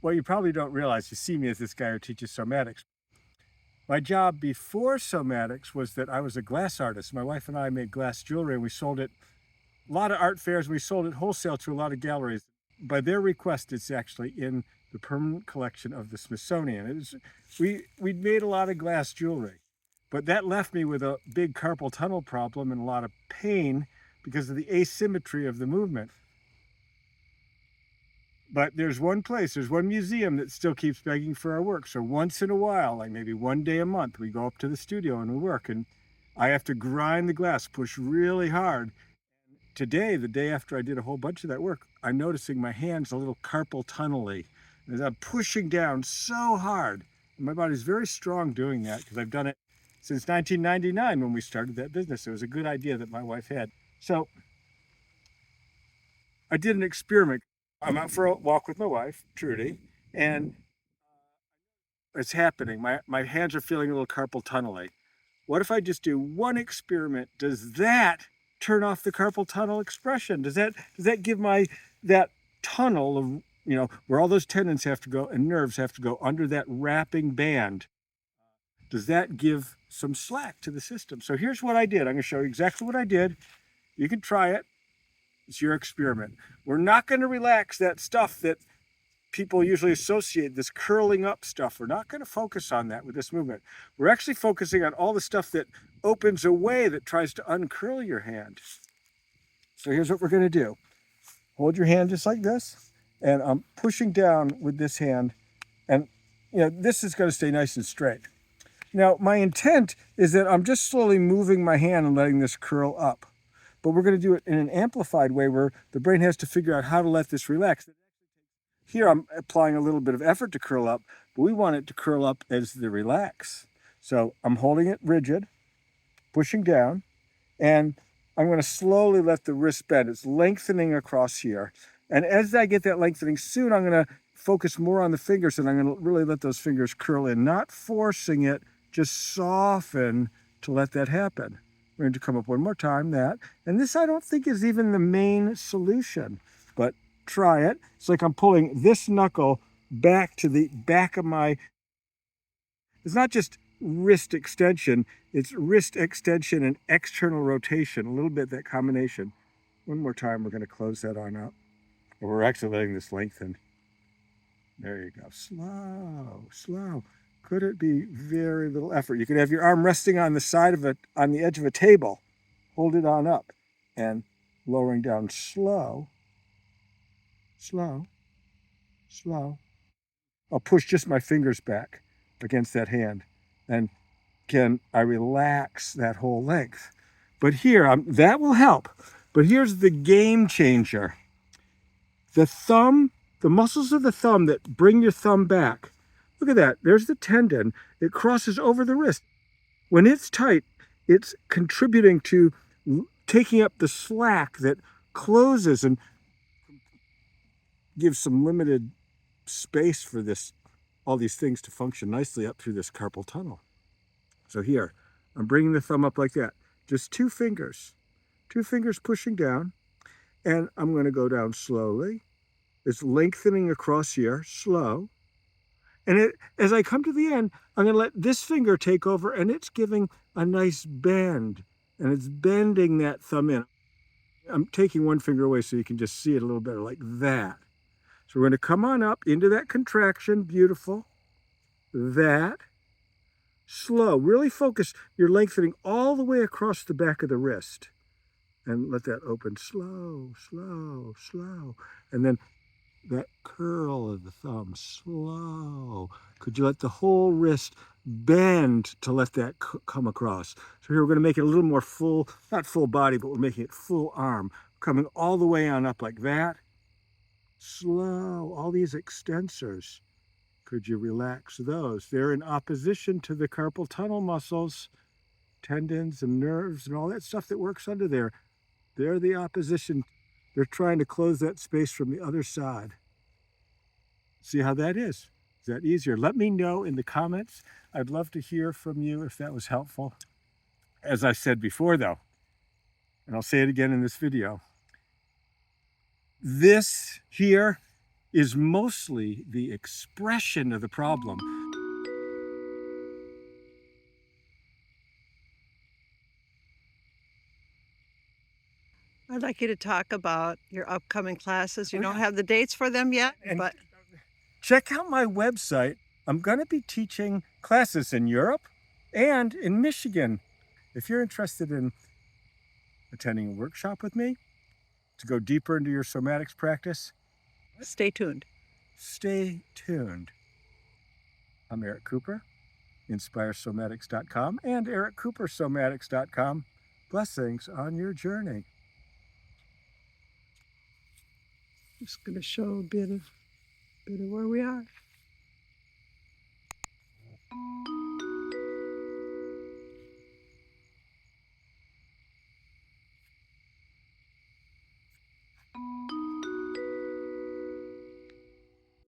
What you probably don't realize, you see me as this guy who teaches somatics. My job before somatics was that I was a glass artist. My wife and I made glass jewelry, and we sold it a lot of art fairs. We sold it wholesale to a lot of galleries. By their request, it's actually in the permanent collection of the Smithsonian. We'd made a lot of glass jewelry, but that left me with a big carpal tunnel problem and a lot of pain because of the asymmetry of the movement. But there's one museum that still keeps begging for our work. So once in a while, like maybe one day a month, we go up to the studio and we work, and I have to grind the glass, push really hard. Today, the day after I did a whole bunch of that work, I'm noticing my hands a little carpal tunnel-y. As I'm pushing down so hard. And my body's very strong doing that because I've done it since 1999 when we started that business. It was a good idea that my wife had. So I did an experiment. I'm out for a walk with my wife, Trudy, and it's happening. My hands are feeling a little carpal tunnel-y. What if I just do one experiment? Does that turn off the carpal tunnel expression? Does that give that tunnel of, where all those tendons have to go and nerves have to go under that wrapping band? Does that give some slack to the system? So here's what I did. I'm going to show you exactly what I did. You can try it. It's your experiment. We're not going to relax that stuff that people usually associate, this curling up stuff. We're not going to focus on that with this movement. We're actually focusing on all the stuff that opens a way that tries to uncurl your hand. So here's what we're going to do. Hold your hand just like this, and I'm pushing down with this hand, and this is going to stay nice and straight. Now, my intent is that I'm just slowly moving my hand and letting this curl up. But we're going to do it in an amplified way where the brain has to figure out how to let this relax. Here I'm applying a little bit of effort to curl up, but we want it to curl up as the relax. So I'm holding it rigid, pushing down, and I'm going to slowly let the wrist bend. It's lengthening across here. And as I get that lengthening, soon I'm going to focus more on the fingers, and I'm going to really let those fingers curl in, not forcing it, just soften to let that happen. We're going to come up one more time, that. And this I don't think is even the main solution, but try it. It's like I'm pulling this knuckle back to the back of my, it's not just wrist extension, it's wrist extension and external rotation, a little bit that combination. One more time, we're going to close that on up. But we're actually letting this lengthen. There you go. Slow, slow. Could it be very little effort? You could have your arm resting on the side of it, on the edge of a table. Hold it on up and lowering down slow, slow, slow. I'll push just my fingers back against that hand. And can I relax that whole length? But here, that will help. But here's the game changer. The thumb, the muscles of the thumb that bring your thumb back. Look at that. There's the tendon. It crosses over the wrist. When it's tight, it's contributing to taking up the slack that closes and gives some limited space for all these things to function nicely up through this carpal tunnel. So here, I'm bringing the thumb up like that. Just two fingers pushing down, and I'm going to go down slowly. It's lengthening across here, slow. And as I come to the end, I'm going to let this finger take over, and it's giving a nice bend, and it's bending that thumb in. I'm taking one finger away so you can just see it a little better, like that. So we're going to come on up into that contraction, beautiful. That. Slow, really focus. You're lengthening all the way across the back of the wrist. And let that open slow, slow, slow. And then that curl of the thumb, slow. Could you let the whole wrist bend to let that come across? So here we're going to make it a little more full, not full body, but we're making it full arm. Coming all the way on up like that. Slow, all these extensors. Could you relax those? They're in opposition to the carpal tunnel muscles, tendons and nerves and all that stuff that works under there. They're the opposition. They're trying to close that space from the other side. See how that is? Is that easier? Let me know in the comments. I'd love to hear from you if that was helpful. As I said before though, and I'll say it again in this video, this here is mostly the expression of the problem. I'd like you to talk about your upcoming classes. You Oh, don't yeah. have the dates for them yet, And but check out my website. I'm going to be teaching classes in Europe and in Michigan. If you're interested in attending a workshop with me to go deeper into your somatics practice, stay tuned. stay tuned. I'm Eric Cooper, InspireSomatics.com and EricCooperSomatics.com. Blessings on your journey. Just going to show a bit of where we are.